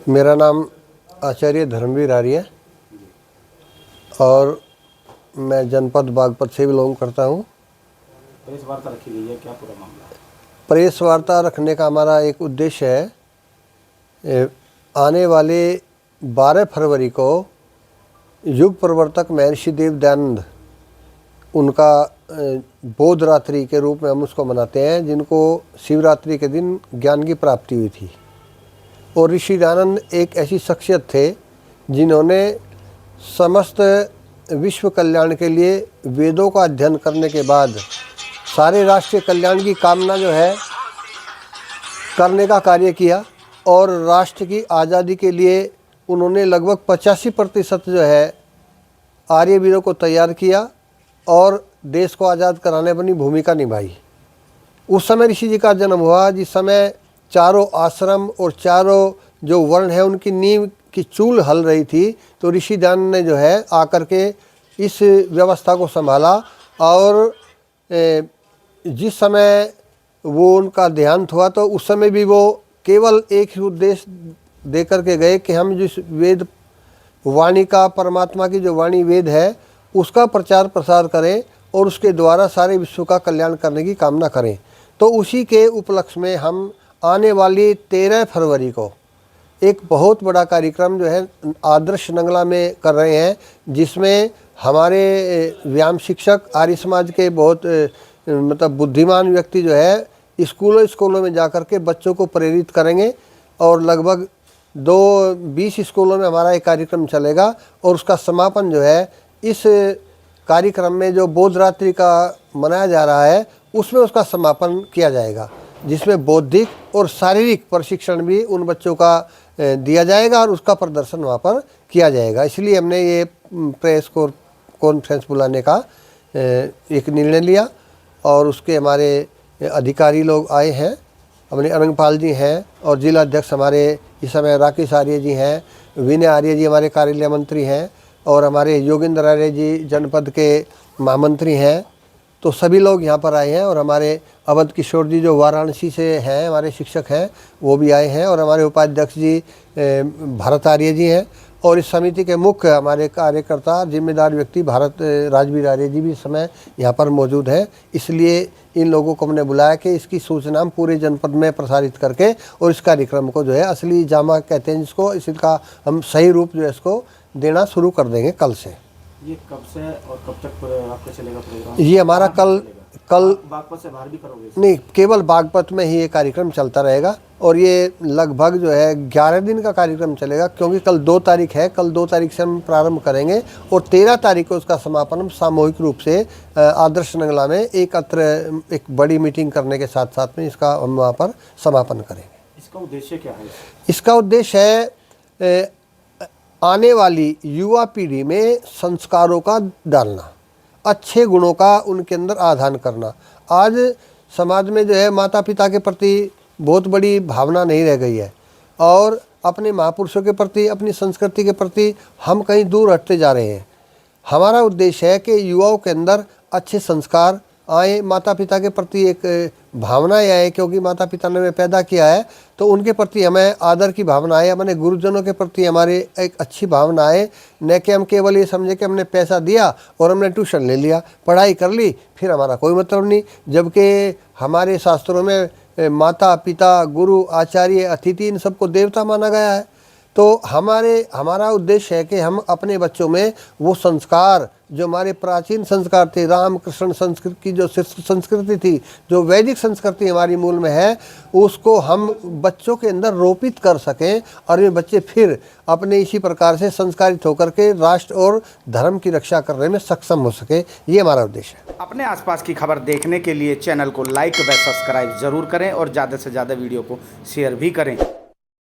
मेरा नाम आचार्य धर्मवीर आर्य है और मैं जनपद बागपत से बिलोंग करता हूँ। प्रेस वार्ता रखी गई है, क्या पूरा मामला है? प्रेस वार्ता रखने का हमारा एक उद्देश्य है, आने वाले 12 फरवरी को युग प्रवर्तक महर्षि देव दयानंद उनका बोध रात्रि के रूप में हम उसको मनाते हैं, जिनको शिवरात्रि के दिन ज्ञान की प्राप्ति हुई थी। और ऋषि दयानंद एक ऐसी शख्सियत थे जिन्होंने समस्त विश्व कल्याण के लिए वेदों का अध्ययन करने के बाद सारे राष्ट्रीय कल्याण की कामना जो है करने का कार्य किया और राष्ट्र की आज़ादी के लिए उन्होंने लगभग 85% जो है आर्यवीरों को तैयार किया और देश को आज़ाद कराने अपनी भूमिका निभाई। उस समय ऋषि जी का जन्म हुआ जिस समय चारों आश्रम और चारों जो वर्ण है उनकी नींव की चूल हल रही थी। तो ऋषि दयानंद ने जो है आकर के इस व्यवस्था को संभाला और जिस समय वो उनका देहांत हुआ तो उस समय भी वो केवल एक ही उद्देश्य दे करके गए कि हम जिस वेद वाणी का, परमात्मा की जो वाणी वेद है, उसका प्रचार प्रसार करें और उसके द्वारा सारे विश्व का कल्याण करने की कामना करें। तो उसी के उपलक्ष्य में हम आने वाली 13 फरवरी को एक बहुत बड़ा कार्यक्रम जो है आदर्श नंगला में कर रहे हैं, जिसमें हमारे व्यायाम शिक्षक आर्य समाज के बहुत मतलब बुद्धिमान व्यक्ति जो है स्कूलों में जाकर के बच्चों को प्रेरित करेंगे और लगभग 20 स्कूलों में हमारा एक कार्यक्रम चलेगा और उसका समापन जो है इस कार्यक्रम में जो बोध रात्रि का मनाया जा रहा है उसमें उसका समापन किया जाएगा, जिसमें बौद्धिक और शारीरिक प्रशिक्षण भी उन बच्चों का दिया जाएगा और उसका प्रदर्शन वहाँ पर किया जाएगा। इसलिए हमने ये प्रेस कॉन्फ्रेंस बुलाने का एक निर्णय लिया और उसके हमारे अधिकारी लोग आए हैं, अपने अनंगपाल जी हैं और जिला अध्यक्ष हमारे इस समय राकेश आर्य जी हैं, विनय आर्य जी हमारे कार्यालय मंत्री हैं और हमारे योगेंद्र आर्य जी जनपद के महामंत्री हैं। तो सभी लोग यहाँ पर आए हैं और हमारे अवध किशोर जी जो वाराणसी से हैं, हमारे शिक्षक हैं, वो भी आए हैं और हमारे उपाध्यक्ष जी भारत आर्य जी हैं और इस समिति के मुख्य हमारे कार्यकर्ता जिम्मेदार व्यक्ति भारत राजवीर आर्य जी भी इस समय यहाँ पर मौजूद हैं। इसलिए इन लोगों को हमने बुलाया कि इसकी सूचना हम पूरे जनपद में प्रसारित करके और इस कार्यक्रम को जो है असली जामा कहते हैं जिसको, इसका हम सही रूप जो है इसको देना शुरू कर देंगे कल से। ये कब से और कब तक आपका चलेगा प्रोग्राम? ये हमारा कल बागपत से बाहर भी करोगे? नहीं, केवल बागपत में ही ये कार्यक्रम चलता रहेगा और ये लगभग जो है 11 दिन का कार्यक्रम चलेगा, क्योंकि कल 2 तारीख है। कल 2 तारीख से हम प्रारंभ करेंगे और 13 तारीख को उसका समापन हम सामूहिक रूप से आदर्श नंगला में एक बड़ी मीटिंग करने के साथ साथ में इसका हम वहाँ पर समापन करेंगे। इसका उद्देश्य क्या है? इसका उद्देश्य है आने वाली युवा पीढ़ी में संस्कारों का डालना, अच्छे गुणों का उनके अंदर आधान करना। आज समाज में जो है माता पिता के प्रति बहुत बड़ी भावना नहीं रह गई है और अपने महापुरुषों के प्रति, अपनी संस्कृति के प्रति हम कहीं दूर हटते जा रहे हैं। हमारा उद्देश्य है कि युवाओं के अंदर अच्छे संस्कार आए, माता पिता के प्रति एक भावनाएं आए, क्योंकि माता पिता ने हमें पैदा किया है तो उनके प्रति हमें आदर की भावना आए, अपने गुरुजनों के प्रति हमारे एक अच्छी भावना आए। न कि हम केवल ये समझे कि हमने पैसा दिया और हमने ट्यूशन ले लिया, पढ़ाई कर ली, फिर हमारा कोई मतलब नहीं। जबकि हमारे शास्त्रों में माता पिता, गुरु, आचार्य, अतिथि इन सबको देवता माना गया है। तो हमारा उद्देश्य है कि हम अपने बच्चों में वो संस्कार जो हमारे प्राचीन संस्कार थे, राम कृष्ण संस्कृति की जो संस्कृति थी, जो वैदिक संस्कृति हमारी मूल में है, उसको हम बच्चों के अंदर रोपित कर सकें और ये बच्चे फिर अपने इसी प्रकार से संस्कारित होकर के राष्ट्र और धर्म की रक्षा करने में सक्षम हो सके। ये हमारा उद्देश्य है। अपने आसपास की खबर देखने के लिए चैनल को लाइक व सब्सक्राइब जरूर करें और ज़्यादा से ज़्यादा वीडियो को शेयर भी करें।